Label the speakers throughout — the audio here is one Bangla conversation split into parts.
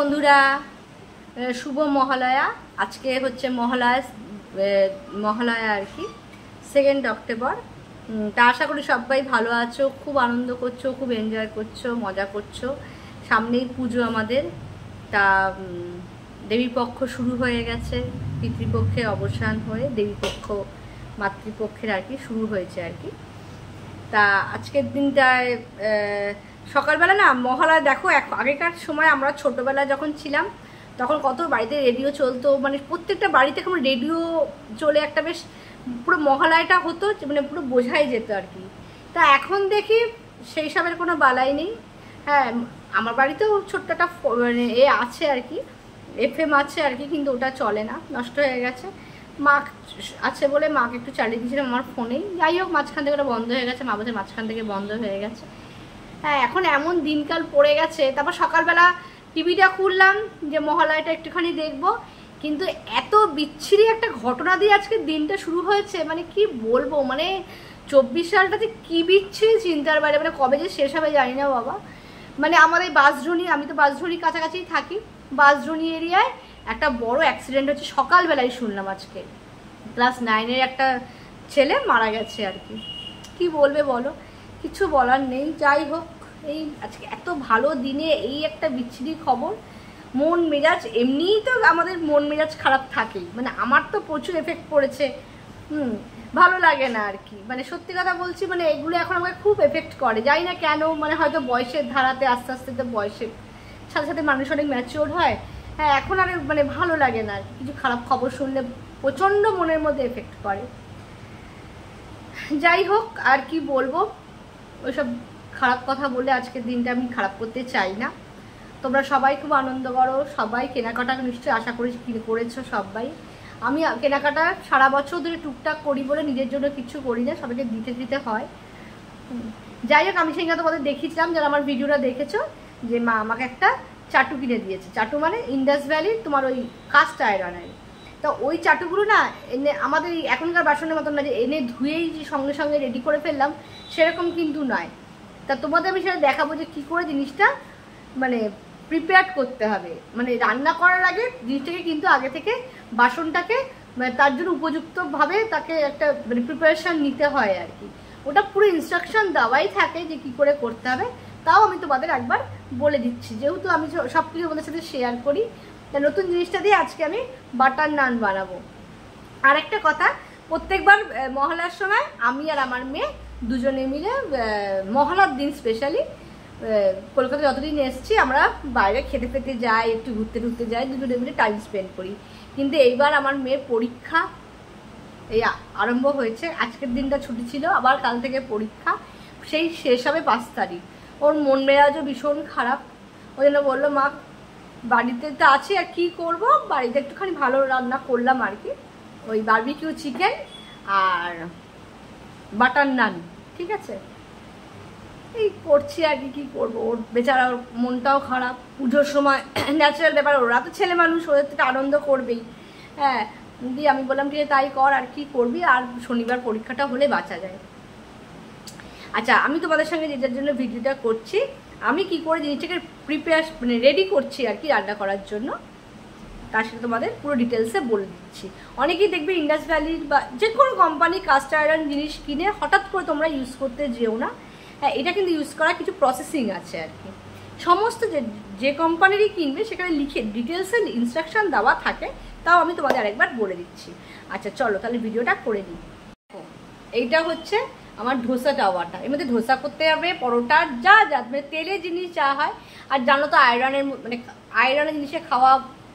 Speaker 1: বন্ধুরা, শুভ মহালয়া। আজকে হচ্ছে মহালয়া আর কি 2 অক্টোবর। তা আশা করি সবাই ভালো আছো, খুব আনন্দ করছো, খুব এনজয় করছো, মজা করছো। সামনেই পুজো আমাদের। তা দেবীপক্ষ শুরু হয়ে গেছে, পিতৃপক্ষের অবসান হয়ে দেবীপক্ষ মাতৃপক্ষের আর কি শুরু হয়েছে আর কি। তা আজকের দিনটায় সকালবেলা না মহালয়া দেখো, আগেকার সময় আমরা ছোটোবেলায় যখন ছিলাম তখন কত বাড়িতে রেডিও চলতো, মানে প্রত্যেকটা বাড়িতে কেমন রেডিও চলে, একটা বেশ পুরো মহালয়াটা হতো, মানে পুরো বোঝাই যেত আর কি। তা এখন দেখি সেই সবের কোনো বালাই নেই। হ্যাঁ, আমার বাড়িতেও ছোট্ট একটা মানে আছে আর কি, FM আছে আর কি, কিন্তু ওটা চলে না, নষ্ট হয়ে গেছে। মা আছে বলে মাকে একটু চালিয়ে দিয়েছিলাম আমার ফোনেই। যাই হোক, মাঝখান থেকে ওটা বন্ধ হয়ে গেছে, মা বলছে মাঝখান থেকে বন্ধ হয়ে গেছে। হ্যাঁ, এখন এমন দিনকাল পড়ে গেছে। তারপর সকালবেলা টিভিটা খুললাম যে মহালয়াটা একটুখানি দেখবো, কিন্তু এত বিচ্ছিরি একটা ঘটনা দিয়ে আজকে দিনটা শুরু হয়েছে, মানে কি বলবো, মানে 24 সালটাতে কি বিচ্ছিরি চিন্তার বাইরে, মানে কবে যে শেষ হবে জানি না বাবা। মানে আমাদের বাঁশড্রোনি, আমি তো বাঁশড্রোনির কাছাকাছিই থাকি, বাঁশড্রোনি এরিয়ায় একটা বড় অ্যাক্সিডেন্ট হচ্ছে সকালবেলায় শুনলাম আজকে। ক্লাস 9-এর একটা ছেলে মারা গেছে আর কি। কি বলবে বলো, কিছু বলার নেই। যাই হোক, এই আজকে এত ভালো দিনে এই একটা বিচ্ছিরি খবর, মন মেজাজ, এমনিই তো আমাদের মন মেজাজ খারাপ থাকেই, মানে আমার তো প্রচুর এফেক্ট পড়েছে। ভালো লাগে না আর কি, মানে সত্যি কথা বলছি, মানে এগুলো এখন আমাকে খুব এফেক্ট করে, জানি না কেন। মানে হয়তো বয়সের ধারাতে আস্তে আস্তে তো বয়সের সাথে সাথে মানুষ অনেক ম্যাচিওর হয়। হ্যাঁ, এখন আর মানে ভালো লাগে না আর কিছু খারাপ খবর শুনলে, প্রচণ্ড মনের মধ্যে এফেক্ট করে। যাই হোক, আর কি বলবো, ওইসব খারাপ কথা বলে আজকের দিনটা আমি খারাপ করতে চাই না। তোমরা সবাই খুব আনন্দ করো, সবাই কেনাকাটা নিশ্চয়ই আশা করি করেছো সবাই। আমি কেনাকাটা সারা বছর ধরে টুকটাক করি বলে নিজের জন্য কিছু করি না, সবাইকে দিতে দিতে হয়। যাই হোক, আমি সেইখানে তোমাদের দেখিয়েছিলাম, যারা আমার ভিডিওটা দেখেছো, যে মা আমাকে একটা চাটু কিনে দিয়েছে। চাটু মানে ইন্ডাস ভ্যালির তোমার ওই কাস্ট আয়রনের। তা ওই চাটুগুলো না এনে আমাদের এখনকার বাসনের মতন না যে এনে ধুয়েই যে সঙ্গে সঙ্গে রেডি করে ফেললাম, সেরকম কিন্তু নয়। তা তোমাদের আমি সেটা দেখাবো যে কী করে জিনিসটা মানে প্রিপেয়ার করতে হবে। মানে রান্না করার আগে জিনিসটাকে কিন্তু আগে থেকে বাসনটাকে মানে তার জন্য উপযুক্তভাবে তাকে একটা মানে প্রিপারেশান নিতে হয় আর কি। ওটা পুরো ইনস্ট্রাকশন দেওয়াই থাকে যে কী করে করতে হবে। তাও আমি তোমাদের একবার বলে দিচ্ছি, যেহেতু আমি সব কিছু তোমাদের সাথে শেয়ার করি। তা নতুন জিনিসটা দিয়ে আজকে আমি বাটার নান বানাবো। আর একটা কথা, প্রত্যেকবার মহালয়ার সময় আমি আর আমার মেয়ে দুজনে মিলে মহালয়ার দিন স্পেশালি কলকাতা যতদিন এসেছি আমরা বাইরে খেতে খেতে যাই, একটু ঘুরতে ঘুরতে যাই, দুজনে মিলে টাইম স্পেন্ড করি। কিন্তু এইবার আমার মেয়ের পরীক্ষা এই আরম্ভ হয়েছে, আজকের দিনটা ছুটি ছিল, আবার কাল থেকে পরীক্ষা, সেই শেষ হবে 5 তারিখ। ওর মন মেজাজও ভীষণ খারাপ। ওই জন্য বললো মা বাড়িতে তো আছি আর কি করবো, বাড়িতে একটুখানি ভালো রান্না করলাম আর কি, ওই বারবিকিউ চিকেন আর বাটার নান, ঠিক আছে, এই করছি আর কি। কী করবো, ওর বেচারা মনটাও খারাপ, পুজোর সময় ন্যাচারাল ব্যাপার, ওরা তো ছেলে মানুষ, ওদের তো আনন্দ করবেই। হ্যাঁ, দিয়ে আমি বললাম ঠিক আছে তাই কর, আর কি করবি, আর শনিবার পরীক্ষাটা হলে বাঁচা যায়। আচ্ছা, আমি তোমাদের সঙ্গে যেটার জন্য ভিডিওটা করছি, আমি কি করে জিনিসটাকে প্রিপেয়ার মানে রেডি করছি আর কি রান্না করার জন্য, তার সাথে তোমাদের পুরো ডিটেলসে বলে দিচ্ছি। অনেকেই দেখবে ইন্ডাস ভ্যালির বা যে কোনো কোম্পানি কাস্ট আয়রন জিনিস কিনে হঠাৎ করে তোমরা ইউজ করতে যেও না। হ্যাঁ, এটা কিন্তু ইউজ করার কিছু প্রসেসিং আছে আর কি। সমস্ত যে কোম্পানিরই কিনবে সেখানে লিখে ডিটেলসে ইনস্ট্রাকশান দেওয়া থাকে, তাও আমি তোমাদের আরেকবার বলে দিচ্ছি। আচ্ছা চলো তাহলে ভিডিওটা করে দিই। এইটা হচ্ছে আমার ধোসা টাওয়াটা, এর মধ্যে ধোসা করতে হবে, পরোটা যা যা মানে তেলের জিনিস যা হয়। আর জানো তো আয়রনের জিনিসে খাওয়া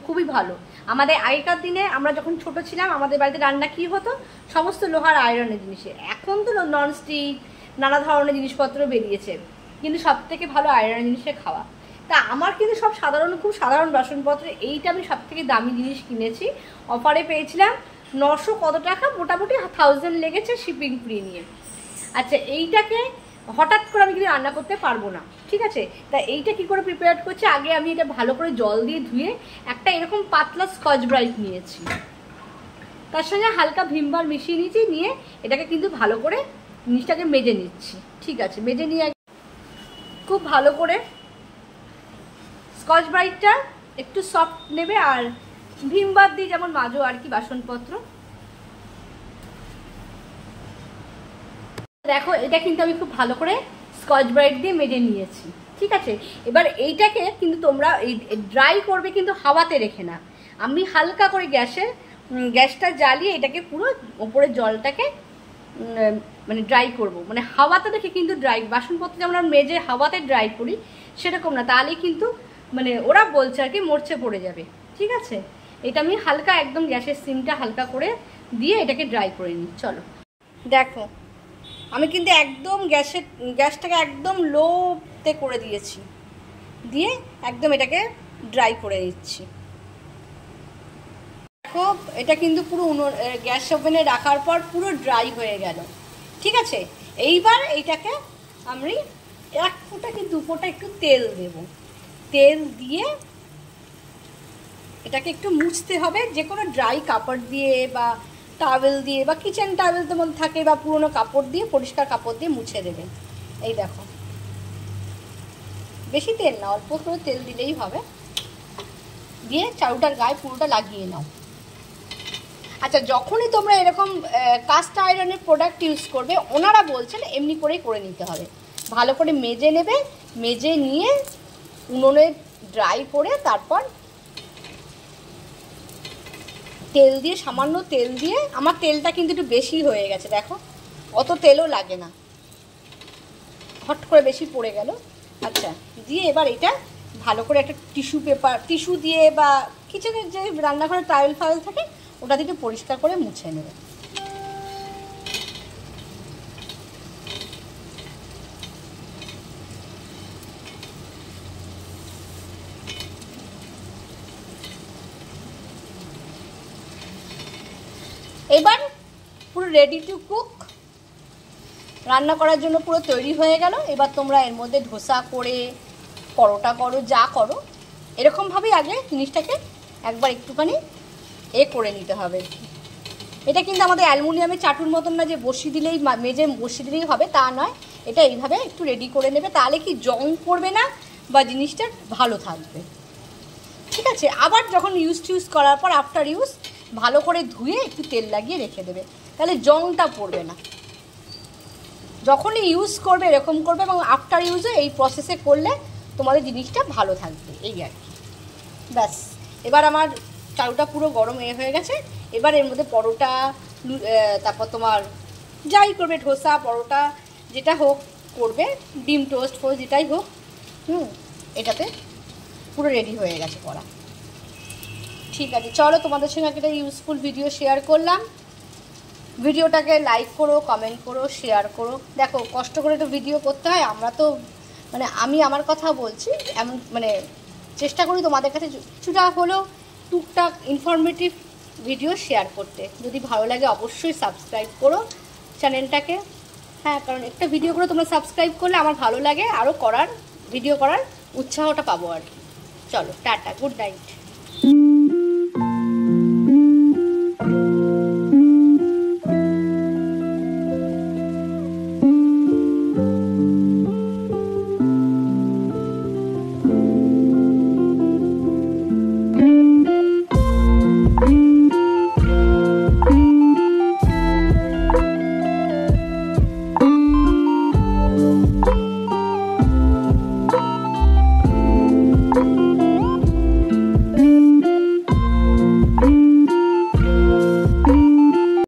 Speaker 1: খুবই ভালো। আমাদের আগেকার দিনে আমরা যখন ছোট ছিলাম আমাদের বাড়িতে রান্না কি হতো, সমস্ত লোহার আয়রনের জিনিসে। এখন তো ননস্টিক নানা ধরনের জিনিসপত্র বেরিয়েছে, কিন্তু সব থেকে ভালো আয়রনের জিনিসে খাওয়া। তা আমার কিন্তু সব খুব সাধারণ বাসনপত্র। এইটা আমি সব থেকে দামি জিনিস কিনেছি, অফারে পেয়েছিলাম 900 কত টাকা, মোটামুটি 1000 লেগেছে শিপিং ফ্রি নিয়ে। আচ্ছা, এইটাকে হঠাৎ করে আমি কিন্তু রান্না করতে পারবো না, ঠিক আছে। তা এইটা কি করে প্রিপেয়ার করছি, আগে আমি এটা ভালো করে জল দিয়ে ধুয়ে একটা এরকম পাতলা স্কচ ব্রাইট নিয়েছি, তার সঙ্গে হালকা ভিম বার মিশিয়ে নিয়েছি, নিয়ে এটাকে কিন্তু ভালো করে জিনিসটাকে মেজে নিচ্ছি, ঠিক আছে। মেজে নিয়ে খুব ভালো করে স্কচ ব্রাইটটা একটু সফট নেবে আর ভীম বার দিয়ে যেমন মাজো আর কি বাসনপত্র। দেখো এটা কিন্তু আমি খুব ভালো করে স্কচ ব্রাইট দিয়ে মেজে নিয়েছি, ঠিক আছে। এবার এইটাকে কিন্তু তোমরা এই ড্রাই করবে কিন্তু হাওয়াতে রেখে না। আমি হালকা করে গ্যাসটা জ্বালিয়ে এটাকে পুরো ওপরে জলটাকে মানে ড্রাই করব, মানে হাওয়াতে রেখে কিন্তু ড্রাই। বাসনপত্র যেমন আমরা মেজে হাওয়াতে ড্রাই করি সেরকম না, তাহলে কিন্তু মানে ওরা বলছে আর কি মরচে পড়ে যাবে, ঠিক আছে। এটা আমি হালকা একদম গ্যাসের সিমটা হালকা করে দিয়ে এটাকে ড্রাই করে নিই। চলো দেখো আমি কিন্তু একদম গ্যাসটাকে একদম লোতে করে দিয়েছি, দিয়ে একদম এটাকে ড্রাই করে দিচ্ছি। দেখো এটা কিন্তু পুরো গ্যাস ওভেনে রাখার পর পুরো ড্রাই হয়ে গেল, ঠিক আছে। এইবার এইটাকে আমি 1 ফোঁটা কি 2 ফোঁটা একটু তেল দেব। তেল দিয়ে এটাকে একটু মুছতে হবে, যে কোনো ড্রাই কাপড় দিয়ে বা টাওয়েল দিয়ে বা কিচেন টাওয়েল তোমার থাকে বা পুরোনো কাপড় দিয়ে, পরিষ্কার কাপড় দিয়ে মুছে দেবে। এই দেখো বেশি তেল না, অল্প করে তেল দিলেই হবে। দিয়ে চারুটার গায়ে পুরোটা লাগিয়ে নাও। আচ্ছা যখনই তোমরা এরকম কাস্ট আয়রনের প্রোডাক্ট ইউজ করবে, ওনারা বলছেন এমনি করেই করে নিতে হবে। ভালো করে মেজে নেবে, মেজে নিয়ে উনুনে ড্রাই করে তারপর তেল দিয়ে, সামান্য তেল দিয়ে, আমার তেলটা কিন্তু একটু বেশি হয়ে গেছে দেখো, অত তেলও লাগে না, হট করে বেশি পড়ে গেল। আচ্ছা দিয়ে এবার এটা ভালো করে একটা টিস্যু দিয়ে বা কিচেনের যে রান্নাঘরের টাওয়েল ফাওয়েল থাকে ওটা দিয়ে একটু পরিষ্কার করে মুছে নেবে। এবার পুরো রেডি টু কুক, রান্না করার জন্য পুরো তৈরি হয়ে গেল। এবার তোমরা এর মধ্যে ধোসা করে, পরোটা করো, যা করো এরকমভাবেই আগে জিনিসটাকে একবার একটুখানি করে নিতে হবে। এটা কিন্তু আমাদের অ্যালুমিনিয়ামের চাটুর মতন না যে বসিয়ে দিলেই মেজে বসিয়ে দিলেই হবে, তা নয়। এটা এইভাবে একটু রেডি করে নেবে, তাহলে কি জং পড়বে না বা জিনিসটা ভালো থাকবে, ঠিক আছে। আবার যখন ইউজ করার পর আফটার ইউজ ভালো করে ধুয়ে একটু তেল লাগিয়ে রেখে দেবে, তাহলে জংটা পড়বে না। যখনই ইউজ করবে এরকম করবে, এবং আফটার ইউজে এই প্রসেসে করলে তোমাদের জিনিসটা ভালো থাকবে, এই আর কি। ব্যাস এবার আমার চাউটা পুরো গরম হয়ে গেছে। এবার এর মধ্যে পরোটা, তারপর তোমার যাই করবে, ধোসা পরোটা যেটা হোক করবে, ডিম টোস্ট ফোস্ট যেটাই হোক, এটাতে পুরো রেডি হয়ে গেছে করা। ঠিক আছে চলো, তোমাদের সঙ্গে একটা ইউজফুল ভিডিও শেয়ার করলাম। ভিডিওটাকে লাইক করো, কমেন্ট করো, শেয়ার করো। দেখো কষ্ট করে তো ভিডিও করতে হয়, আমরা তো মানে আমি আমার কথা বলছি, এমন মানে চেষ্টা করি তোমাদের কাছে কিছুটা হলেও টুকটাক ইনফরমেটিভ ভিডিও শেয়ার করতে। যদি ভালো লাগে অবশ্যই সাবস্ক্রাইব করো চ্যানেলটাকে। হ্যাঁ, কারণ একটা ভিডিও করে তোমরা সাবস্ক্রাইব করলে আমার ভালো লাগে, আরও ভিডিও করার উৎসাহটা পাবো আর কি। চলো টাটা, গুড নাইট।